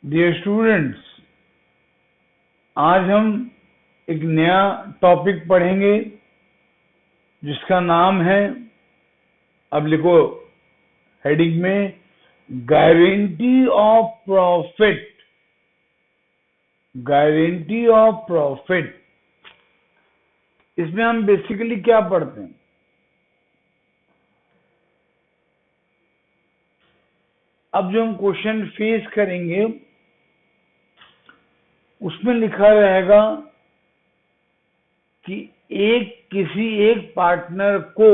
Dear students, आज हम एक नया टॉपिक पढ़ेंगे जिसका नाम है, अब लिखो हेडिंग में, guarantee of profit. Guarantee of profit. इसमें हम बेसिकली क्या पढ़ते हैं? अब जो हम क्वेश्चन फेस करेंगे उसमें लिखा रहेगा कि किसी एक पार्टनर को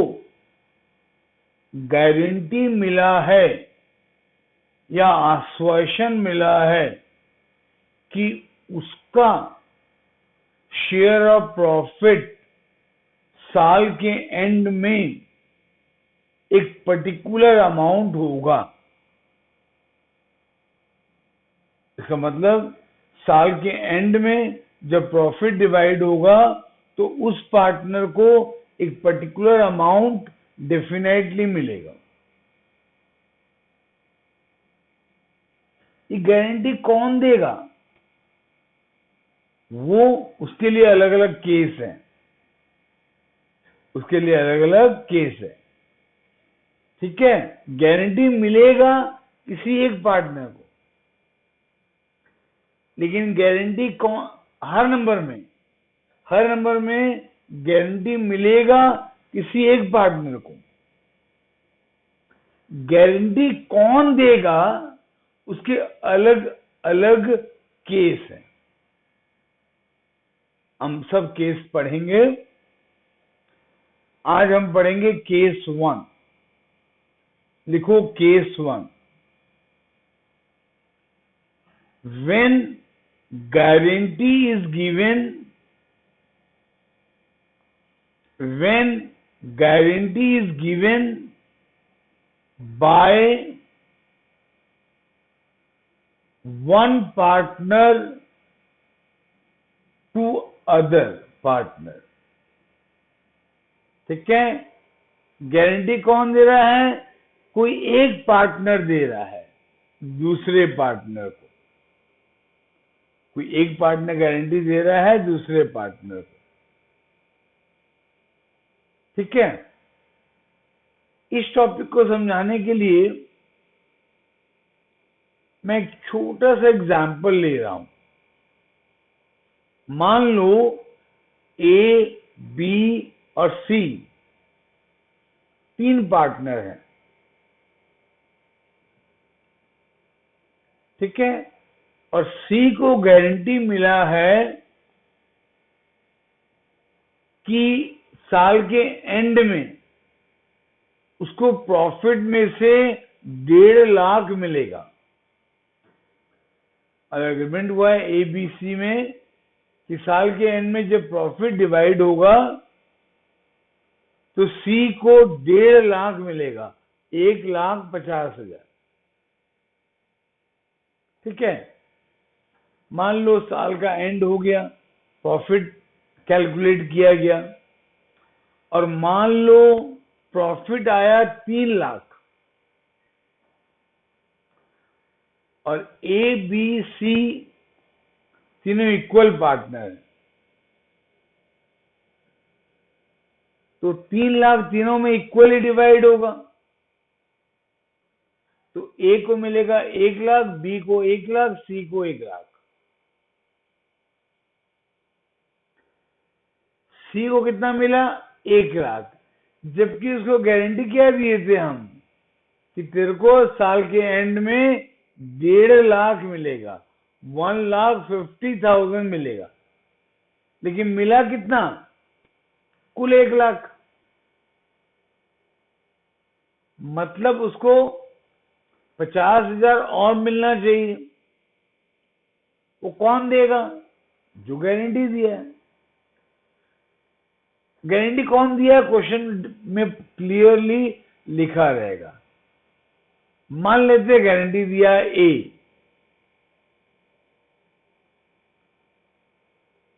गारंटी मिला है या आश्वासन मिला है कि उसका शेयर ऑफ प्रॉफिट साल के एंड में एक पर्टिकुलर अमाउंट होगा। इसका मतलब साल के एंड में जब प्रॉफिट डिवाइड होगा तो उस पार्टनर को एक पर्टिकुलर अमाउंट डेफिनेटली मिलेगा। ये गारंटी कौन देगा? वो उसके लिए अलग अलग केस है। उसके लिए अलग अलग केस है। ठीक है, गारंटी मिलेगा किसी एक पार्टनर को, लेकिन गारंटी कौन? हर नंबर में गारंटी मिलेगा किसी एक पार्टनर को। गारंटी कौन देगा उसके अलग अलग केस हैं। हम सब केस पढ़ेंगे। आज हम पढ़ेंगे केस 1। लिखो case 1। When guarantee is given, by one partner to other partner। ठीक है, गारंटी कौन दे रहा है? कोई एक पार्टनर दे रहा है दूसरे पार्टनर को। कोई एक पार्टनर गारंटी दे रहा है दूसरे पार्टनर को। ठीक है, इस टॉपिक को समझाने के लिए मैं एक छोटा सा एग्जाम्पल ले रहा हूं। मान लो ए, बी और सी 3 पार्टनर हैं। ठीक है, और सी को गारंटी मिला है कि साल के एंड में उसको प्रॉफिट में से 1.5 लाख मिलेगा। एग्रीमेंट हुआ है ए बी सी में कि साल के एंड में जब प्रॉफिट डिवाइड होगा तो सी को 1.5 लाख मिलेगा, 1,50,000। ठीक है, मान लो साल का एंड हो गया, प्रॉफिट कैलकुलेट किया गया और मान लो प्रॉफिट आया 3 लाख, और ए बी सी तीनों इक्वल पार्टनर है, तो 3 लाख तीनों में इक्वली डिवाइड होगा। तो ए को मिलेगा 1 लाख, बी को 1 लाख, सी को 1 लाख। सी को कितना मिला? 1 लाख। जबकि उसको गारंटी क्या दिए थे हम कि तेरे को साल के एंड में 1.5 लाख मिलेगा, 1,50,000 मिलेगा। लेकिन मिला कितना? कुल 1 लाख। मतलब उसको 50,000 और मिलना चाहिए। वो कौन देगा? जो गारंटी दिया है। गारंटी कौन दिया है क्वेश्चन में क्लियरली लिखा रहेगा। मान लेते गारंटी दिया है ए,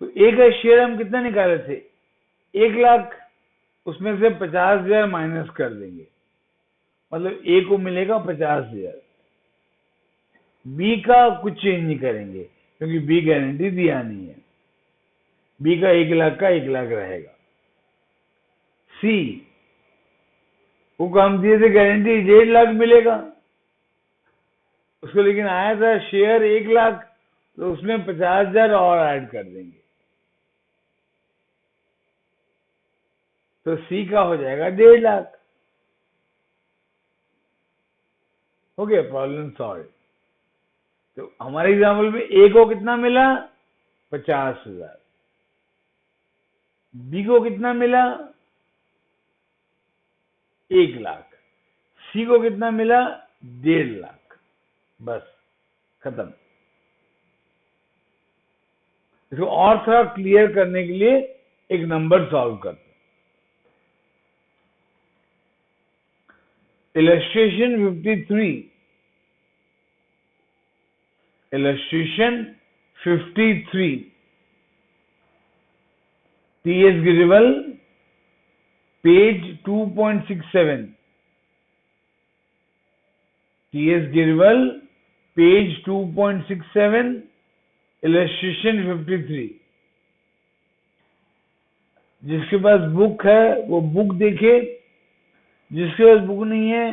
तो ए का शेयर हम कितना निकाले थे? 1 लाख। उसमें से 50,000 माइनस कर देंगे, मतलब ए को मिलेगा 50,000। बी का कुछ चेंज नहीं करेंगे क्योंकि बी गारंटी दिया नहीं है। बी का 1 लाख का 1 लाख रहेगा। सी वो काम दिए थे गारंटी 1.5 लाख मिलेगा उसको, लेकिन आया था शेयर 1 लाख, तो उसमें 50,000 और ऐड कर देंगे, तो सी का हो जाएगा 1.5 लाख। हो गया, प्रॉब्लम सॉल्व। तो हमारे एग्जाम्पल में ए को कितना मिला? 50,000। बी को कितना मिला? 1 लाख। सी को कितना मिला? 1.5 लाख। बस खत्म। इसको और थोड़ा क्लियर करने के लिए एक नंबर सॉल्व करते हैं। Illustration 53। Illustration 53। T S. Grewal, page 2.67। T S. Grewal, page 2.67, illustration 53। जिसके पास बुक है वो बुक देखे, जिसके पास बुक नहीं है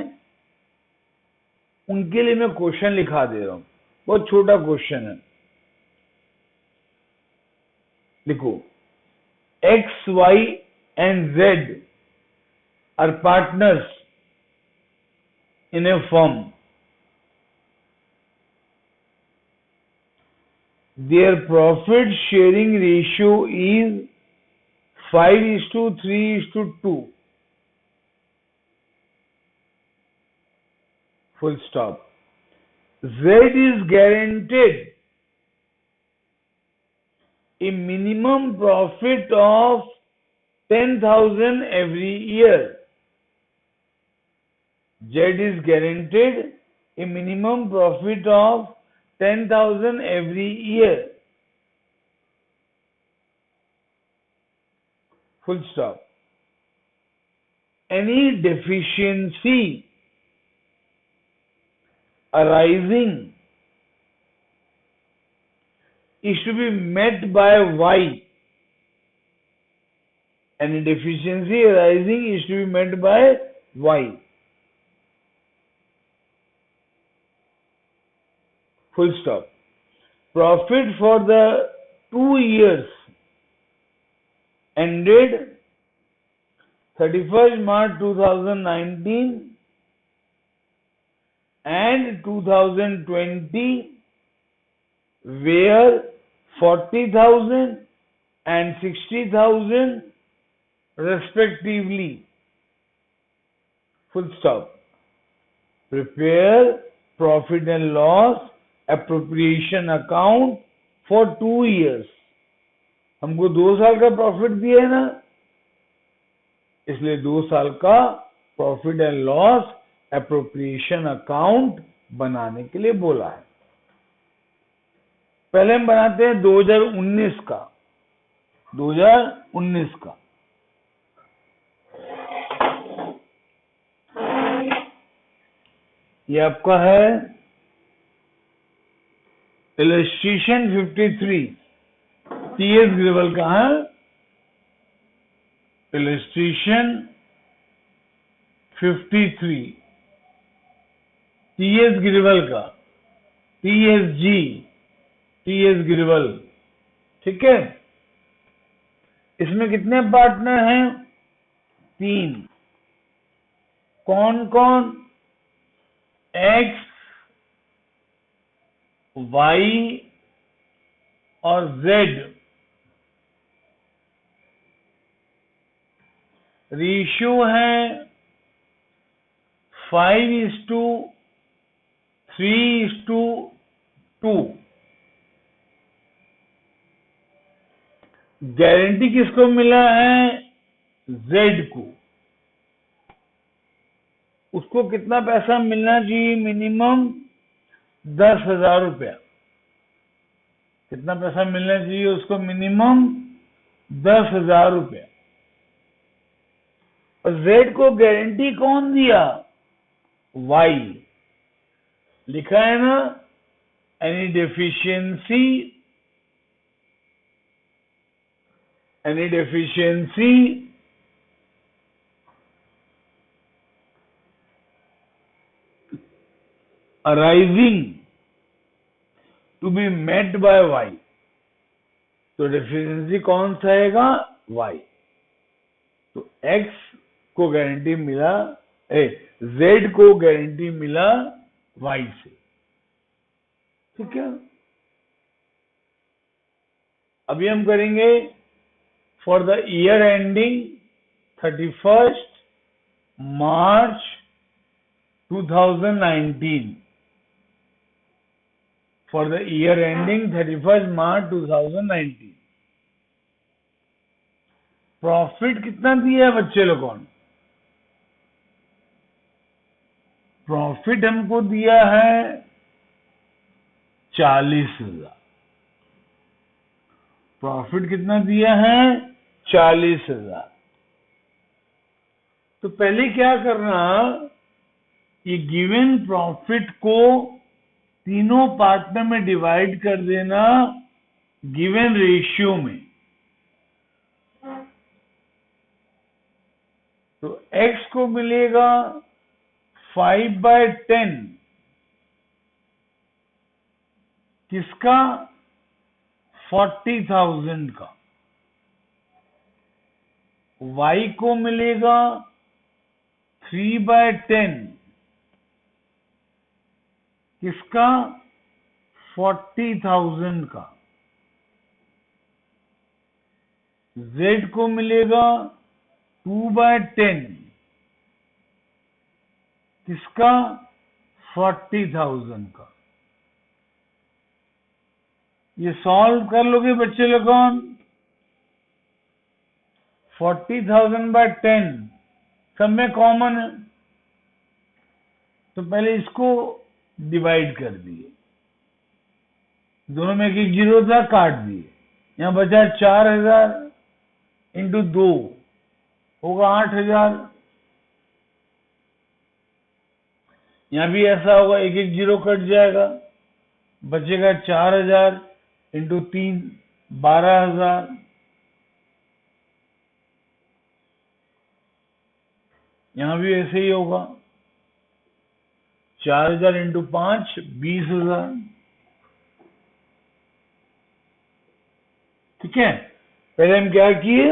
उनके लिए मैं क्वेश्चन लिखा दे रहा हूं, बहुत छोटा क्वेश्चन है। लिखो, X, Y and Z are partners in a firm. Their profit sharing ratio is 5:3:2. Full stop. Z is guaranteed a minimum profit of 10,000 every year. Z is guaranteed a minimum profit of 10,000 every year. Full stop. Any deficiency arising is to be met by Y. Any deficiency arising is to be met by Y. Full stop. Profit for the 2 years ended 31st March 2019 and 2020 were 40,000 and 60,000 respectively. Full stop. Prepare profit and loss appropriation account for 2 years. हमको 2 साल का profit दिया है ना, इसलिए 2 साल का profit and loss appropriation account बनाने के लिए बोला है। पहले हम बनाते हैं 2019 का। 2019 का ये आपका है इलस्ट्रेशन 53। टी.एस. गिरिवल का है इलस्ट्रेशन 53। टी.एस. गिरिवल का टी.एस.जी. टी.एस. गिरिवल, ठीक है। इसमें कितने पार्टनर हैं? 3। कौन कौन? एक्स, वाई और जेड। रेशियो है 5:3:2। गारंटी किसको मिला है? जेड को। उसको कितना पैसा मिलना चाहिए? मिनिमम 10,000 रुपया। कितना पैसा मिलना चाहिए उसको? मिनिमम 10,000 रुपया। और जेड को गारंटी कौन दिया? वाई। लिखा है ना, any deficiency arising to be met by y. तो डेफिशिएंसी कौन सा आएगा? y. तो x को गारंटी मिला, z को गारंटी मिला y से. ठीक है. अभी हम करेंगे for the year ending 31st March 2019. For the year ending 31st March 2019. Profit कितना दिया है बच्चे लोगों ने? प्रॉफिट हमको दिया है 40,000. प्रॉफिट कितना दिया है? 40,000. तो पहले क्या करना, ये गिवन प्रॉफिट को तीनों पार्टनर में डिवाइड कर देना गिवन रेशियो में. तो x को मिलेगा 5/10. किसका? 40,000 का. y को मिलेगा 3/10. किसका? 40,000 का. z को मिलेगा 2/10. किसका? 40,000 का. ये सॉल्व कर लोगे बच्चे लोगों? 40,000/10 सब में कॉमन है, तो पहले इसको डिवाइड कर दिए. दोनों में एक जीरो था, काट दिए. यहां बचा 4,000 इंटू 2 होगा 8,000. यहां भी ऐसा होगा, एक जीरो कट जाएगा, बचेगा 4,000 इंटू 3 12,000. यहां भी ऐसे ही होगा, 4,000 इंटू 5 20,000. ठीक है. पहले हम क्या किए,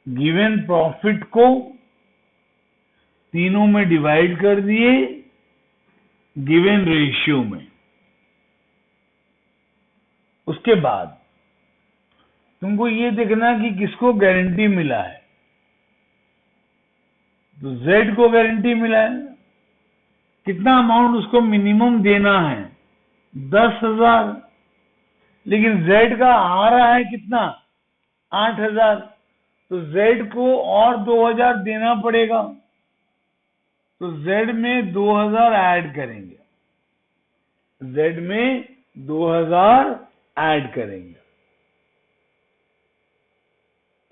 गिवन प्रॉफिट को तीनों में डिवाइड कर दिए गिवन रेशियो में. उसके बाद तुमको ये देखना कि किसको गारंटी मिला है. तो z को गारंटी मिला है. कितना अमाउंट उसको मिनिमम देना है? 10,000. लेकिन z का आ रहा है कितना? 8,000. तो z को और 2,000 देना पड़ेगा. तो z में 2,000 ऐड करेंगे. z में 2,000 ऐड करेंगे.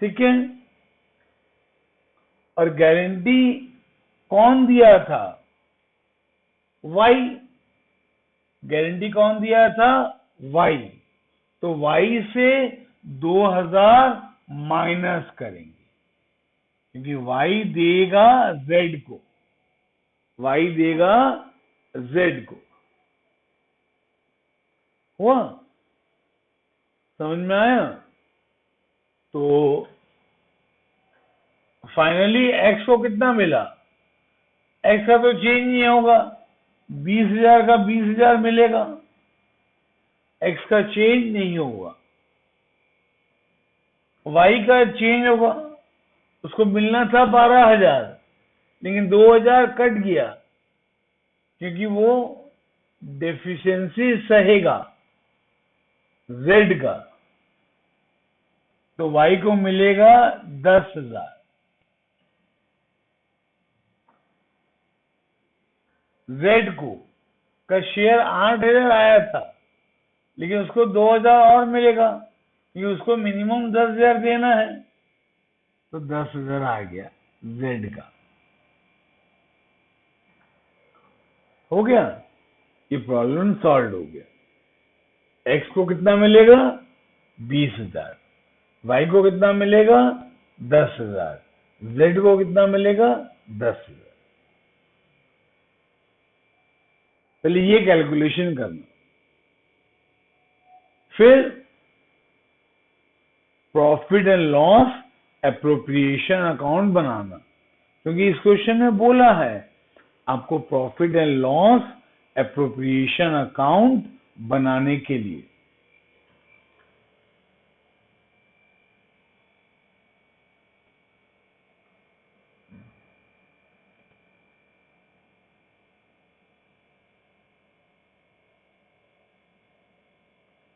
ठीक है. और गारंटी कौन दिया था? y. गारंटी कौन दिया था? y. तो y से 2,000 माइनस करेंगे, क्योंकि y देगा z को. y देगा z को. हुआ? समझ में आया? तो फाइनली x को कितना मिला? x का तो चेंज नहीं होगा, 20,000 का 20,000 मिलेगा. x का चेंज नहीं होगा. y का चेंज होगा. उसको मिलना था 12,000, लेकिन 2,000 कट गया, क्योंकि वो डेफिशिएंसी सहेगा z का. तो y को मिलेगा 10,000. z को का शेयर 8,000 आया था, लेकिन उसको 2,000 और मिलेगा, क्योंकि उसको मिनिमम 10,000 देना है. तो 10,000 आ गया z का. हो गया, ये प्रॉब्लम सॉल्व हो गया। एक्स को कितना मिलेगा? 20,000। वाई को कितना मिलेगा? 10,000। जेड को कितना मिलेगा? 10,000। पहले ये कैलकुलेशन करना, फिर profit and loss appropriation account बनाना, क्योंकि इस क्वेश्चन में बोला है आपको profit and loss appropriation account बनाने के लिए।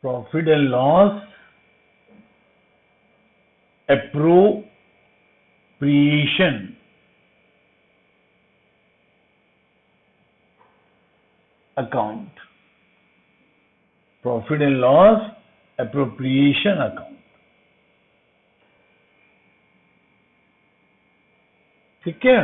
Profit and loss appropriation account, profit and loss appropriation account. ठीक है,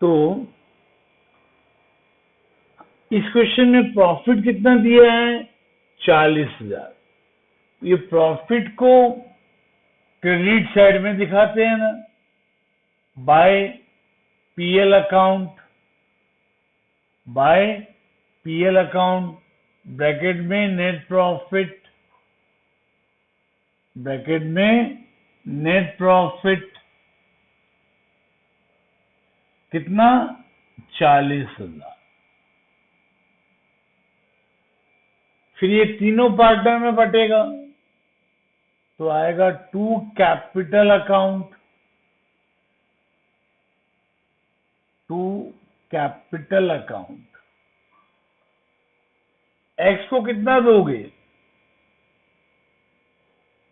तो इस क्वेश्चन में प्रॉफिट कितना दिया है? 40,000। ये प्रॉफिट को क्रेडिट साइड में दिखाते हैं ना, by PL account, by PL account, bracket में नेट प्रॉफिट, ब्रैकेट में नेट प्रॉफिट कितना? 40,000। फिर ये तीनों पार्टनर में बटेगा, तो आएगा to capital account, to capital account. X को कितना दोगे?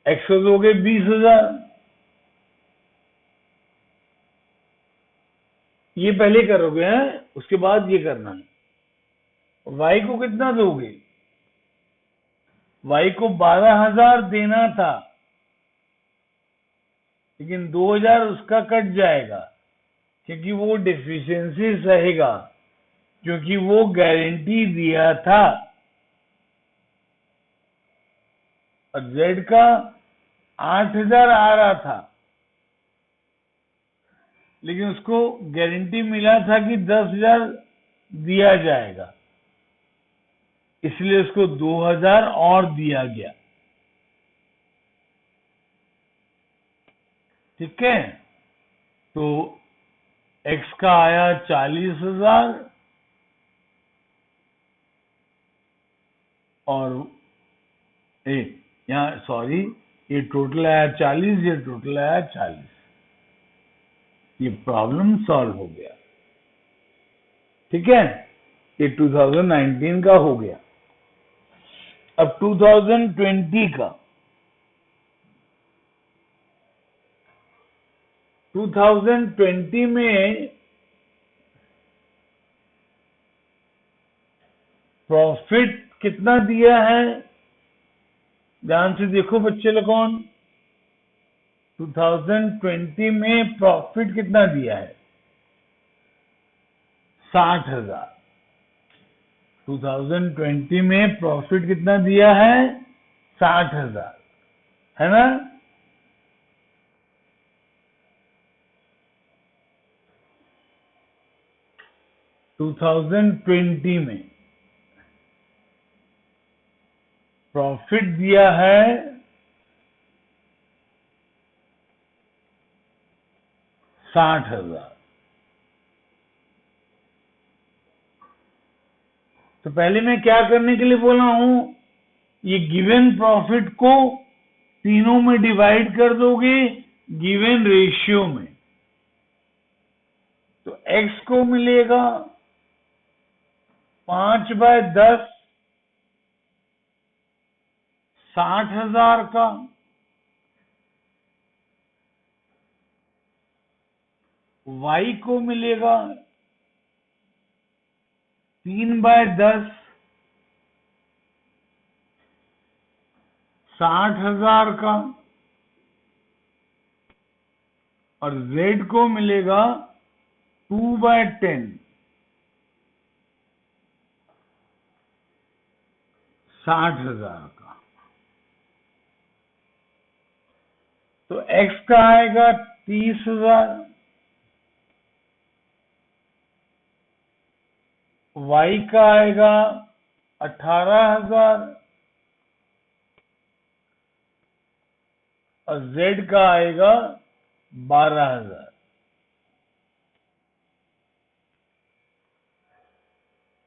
एक्स को दोगे 20,000। ये पहले करोगे हैं, उसके बाद ये करना है। वाई को कितना दोगे? वाई को 12,000 देना था, लेकिन 2,000 उसका कट जाएगा, क्योंकि वो डिफिशियंसी सहेगा, क्योंकि वो गारंटी दिया था। और जेड का 8,000 आ रहा था, लेकिन उसको गारंटी मिला था कि 10,000 दिया जाएगा, इसलिए उसको 2,000 और दिया गया। ठीक है, तो एक्स का आया 40,000 और यहाँ सॉरी, ये टोटल आया 40, ये टोटल आया 40। ये प्रॉब्लम सॉल्व हो गया। ठीक है, ये 2019 का हो गया। अब 2020 का, 2020 में प्रॉफिट कितना दिया है? ध्यान से देखो बच्चे लोगों, 2020 में प्रॉफिट कितना दिया है? 60,000। 2020 में प्रॉफिट कितना दिया है? 60,000, है ना? टू 2020 में प्रॉफिट दिया है 60,000। तो पहले मैं क्या करने के लिए बोला हूं? ये गिवन प्रॉफिट को तीनों में डिवाइड कर दोगे गिवन रेशियो में, तो एक्स को मिलेगा 5/10 60,000 का, Y को मिलेगा 3/10, 60,000 का, और Z को मिलेगा 2/10, 60,000 का। तो X का आएगा 30,000, Y का आएगा 18,000 और Z का आएगा 12,000।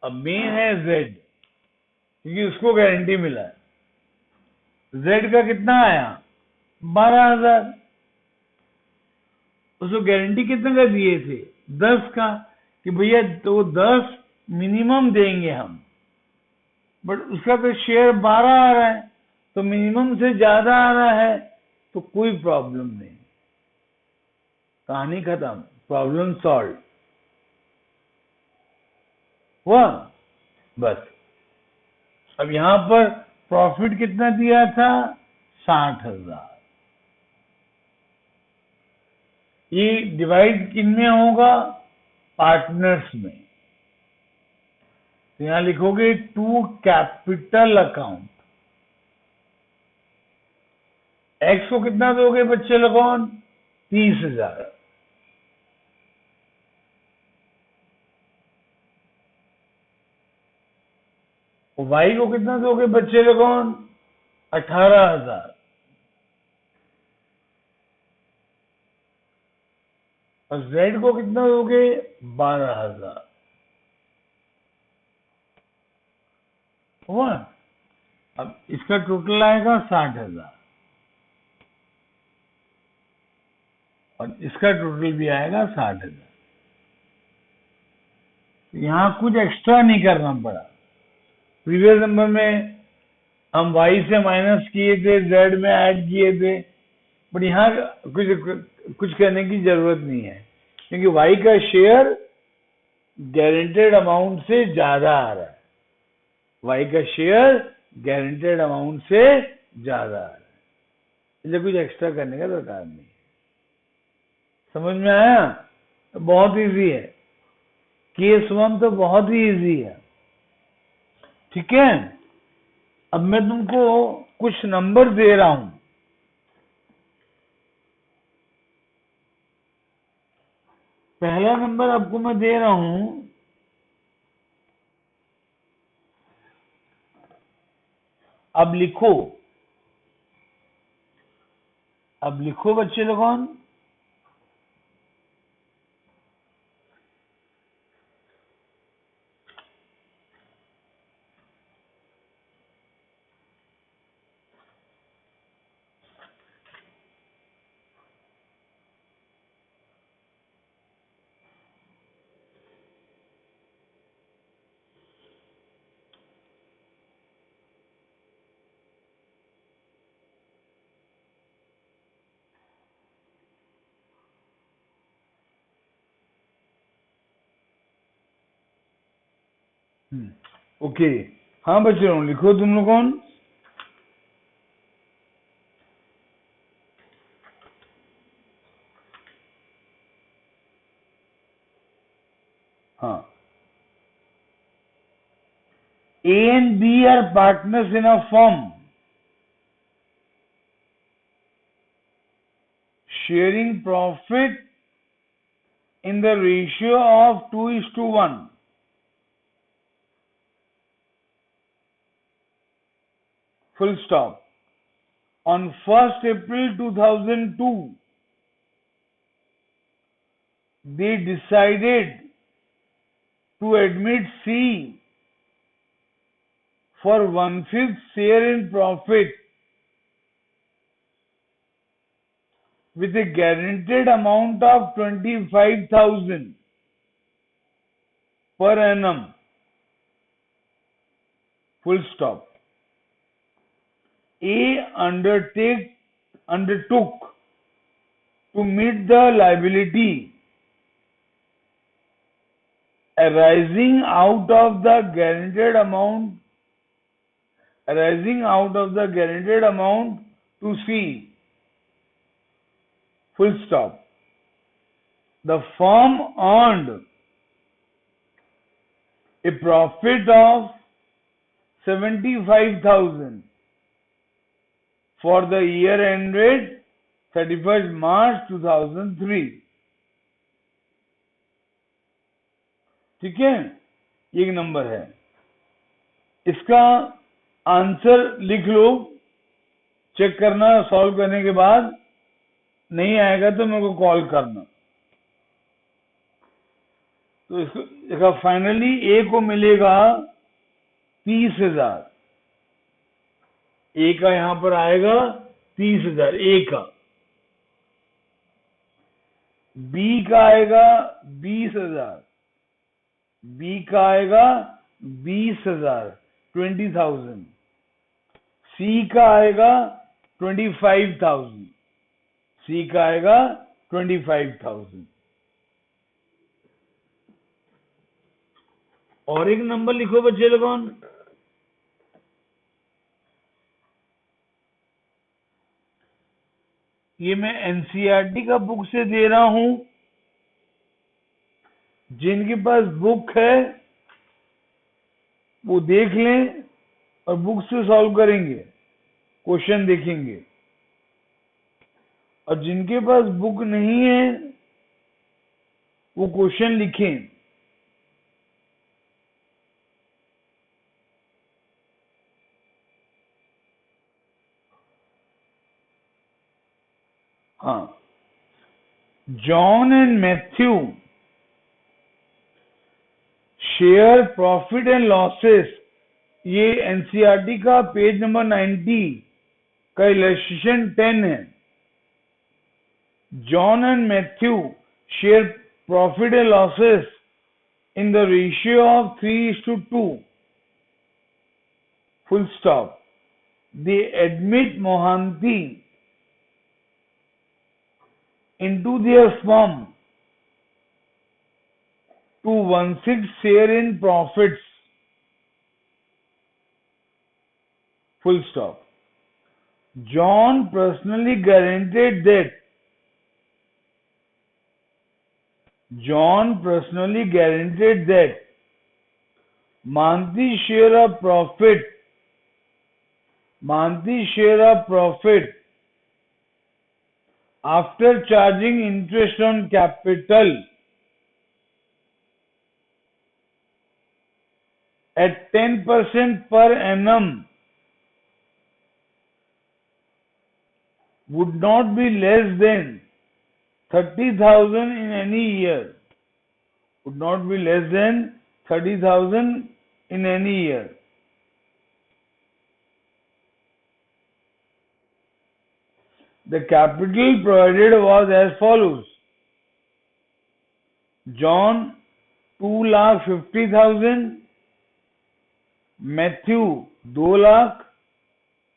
अब मेन है Z, क्योंकि उसको गारंटी मिला है। Z का कितना आया? 12,000। उसको गारंटी कितने का दिए थे? 10 का, कि भैया तो 10 मिनिमम देंगे हम, बट उसका तो शेयर 12 आ रहा है, तो मिनिमम से ज्यादा आ रहा है, तो कोई प्रॉब्लम नहीं, कहानी खत्म, प्रॉब्लम सॉल्व हुआ बस। अब यहां पर प्रॉफिट कितना दिया था? 60,000। ये डिवाइड किन में होगा? पार्टनर्स में। तो यहां लिखोगे टू कैपिटल अकाउंट। एक्स को कितना दोगे बच्चे लोगों? 30,000। वाई को कितना दोगे बच्चे लोगों? 18,000। और जेड को कितना दोगे? 12,000। हुआ? अब इसका टोटल आएगा 60,000 और इसका टोटल भी आएगा 60,000। यहां कुछ एक्स्ट्रा नहीं करना पड़ा। प्रीवियस नंबर में हम y से माइनस किए थे, z में ऐड किए थे, बट यहाँ कुछ करने की जरूरत नहीं है, क्योंकि y का शेयर गारंटेड अमाउंट से ज्यादा आ रहा है। y का शेयर गारंटेड अमाउंट से ज्यादा आ रहा है, इसलिए कुछ एक्स्ट्रा करने का दरकार नहीं। समझ में आया? तो बहुत इजी है, केस 1 तो बहुत ही इजी है। ठीक है, अब मैं तुमको कुछ नंबर दे रहा हूं। पहला नंबर आपको मैं दे रहा हूं, अब लिखो, अब लिखो बच्चे लोगों। ओके, हाँ बच्चों लिखो तुम लोगों। हाँ, A and B are partners in a firm sharing profit in the ratio of 2:1. Full stop. On 1st April 2002, they decided to admit C for 1/5 share in profit with a guaranteed amount of 25,000 per annum. Full stop. A undertook to meet the liability arising out of the guaranteed amount to C, full stop. The firm earned a profit of 75,000 for the year ended 31st March 2003. ठीक है, ये एक number है। इसका answer लिख लो, check करना, solve करने के बाद नहीं आएगा तो मेरे को कॉल करना। तो इसका फाइनली ए को मिलेगा 30,000, ए का यहां पर आएगा 30,000 ए का। बी का आएगा 20,000, बी का आएगा 20,000 20,000। सी का आएगा 25,000, सी का आएगा 25,000। और एक नंबर लिखो बच्चे लोगों, ये मैं एनसीईआरटी का बुक से दे रहा हूं। जिनके पास बुक है वो देख लें और बुक से सॉल्व करेंगे, क्वेश्चन देखेंगे। और जिनके पास बुक नहीं है वो क्वेश्चन लिखें। हाँ, John and Matthew share profit and losses, ये एनसीईआरटी का पेज नंबर 90 का इलस्ट्रेशन 10 है। John and Matthew share profit and losses in the ratio of 3:2, full stop. They admit Mohanty into their firm to 1/6 share in profits, full stop. John personally guaranteed that Mohanty's share of profit after charging interest on capital at 10% per annum would not be less than 30,000 in any year. Would not be less than 30,000 in any year. The capital provided was as follows. John 2,50,000, Matthew 2 lakh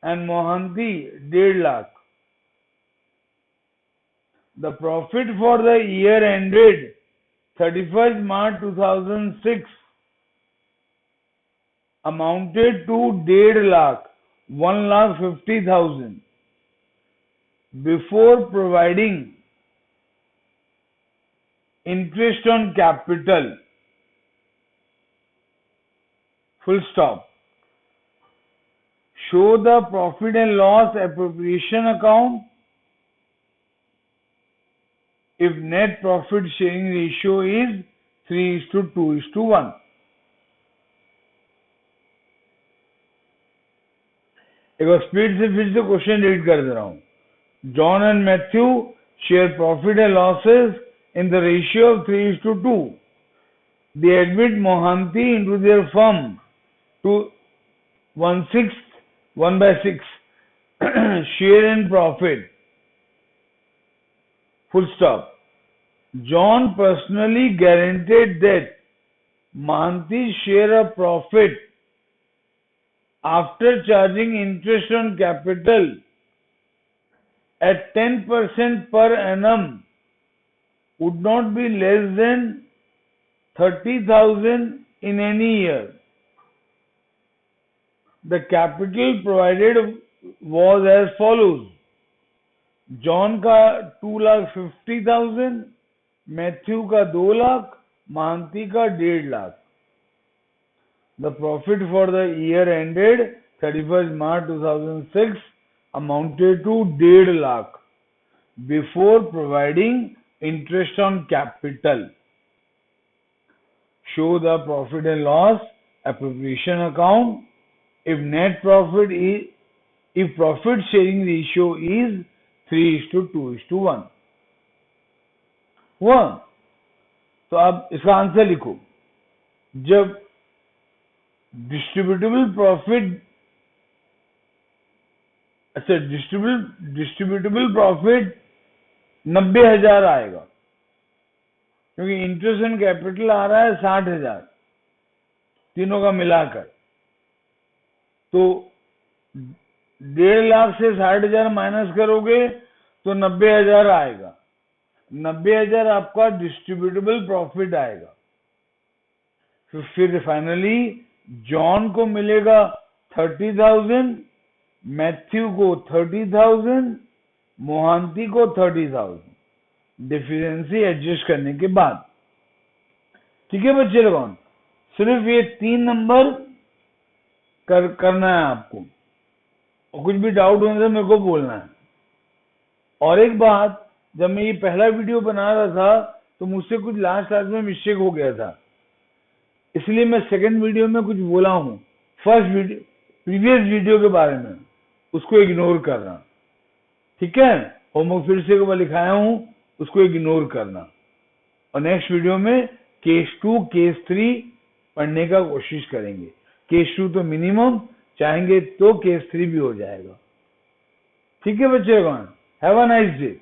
and Mohanty 1.5 lakh. The profit for the year ended 31st March 2006 amounted to 1.5 lakh, 1,50,000 before providing interest on capital, full stop. Show the profit and loss appropriation account if net profit sharing ratio is 3:2:1. एक बार speed से फिर से question read कर दे रहा हूं। John and Matthew share profit and losses in the ratio of 3:2. They admit Mohanty into their firm to 1/6 share in profit, full stop. John personally guaranteed that Mohanty's share of profit after charging interest on capital at 10% per annum would not be less than 30,000 in any year. The capital provided was as follows. John का 2,50,000, Matthew का 2 लाख, महांती का 1.5 lakh. The profit for the year ended 31st March 2006 amounted to 1.5 lakh before providing interest on capital. Show the profit and loss appropriation account. If profit sharing ratio is 3:2:1. हुआ? तो अब इसका answer लिखो. जब distributable profit 90,000 आएगा, क्योंकि interest and capital आ रहा है 60,000 तीनों का मिलाकर. तो 1.5 लाख से 60,000 माइनस करोगे तो 90,000 आएगा. 90,000 आपका डिस्ट्रीब्यूटेबल प्रॉफिट आएगा. फिर फाइनली जॉन को मिलेगा 30,000, मैथ्यू को 30,000, मोहांती को 30,000, डिफरेंसी एडजस्ट करने के बाद. ठीक है बच्चे लोगों, सिर्फ ये 3 नंबर करना है आपको, और कुछ भी डाउट होने से मेरे को बोलना है. और एक बात, जब मैं ये पहला वीडियो बना रहा था तो मुझसे कुछ लास्ट क्लास में मिस्टेक हो गया था, इसलिए मैं सेकंड वीडियो में कुछ बोला हूँ. प्रीवियस वीडियो के बारे में, उसको इग्नोर करना. ठीक है, होमवर्क फिर से एक बार लिखाया हूँ, उसको इग्नोर करना. और नेक्स्ट वीडियो में केस 2 केस 3 पढ़ने का कोशिश करेंगे. केस 2 तो मिनिमम, चाहेंगे तो केस 3 भी हो जाएगा. ठीक है बच्चे, हैव अ नाइस डे.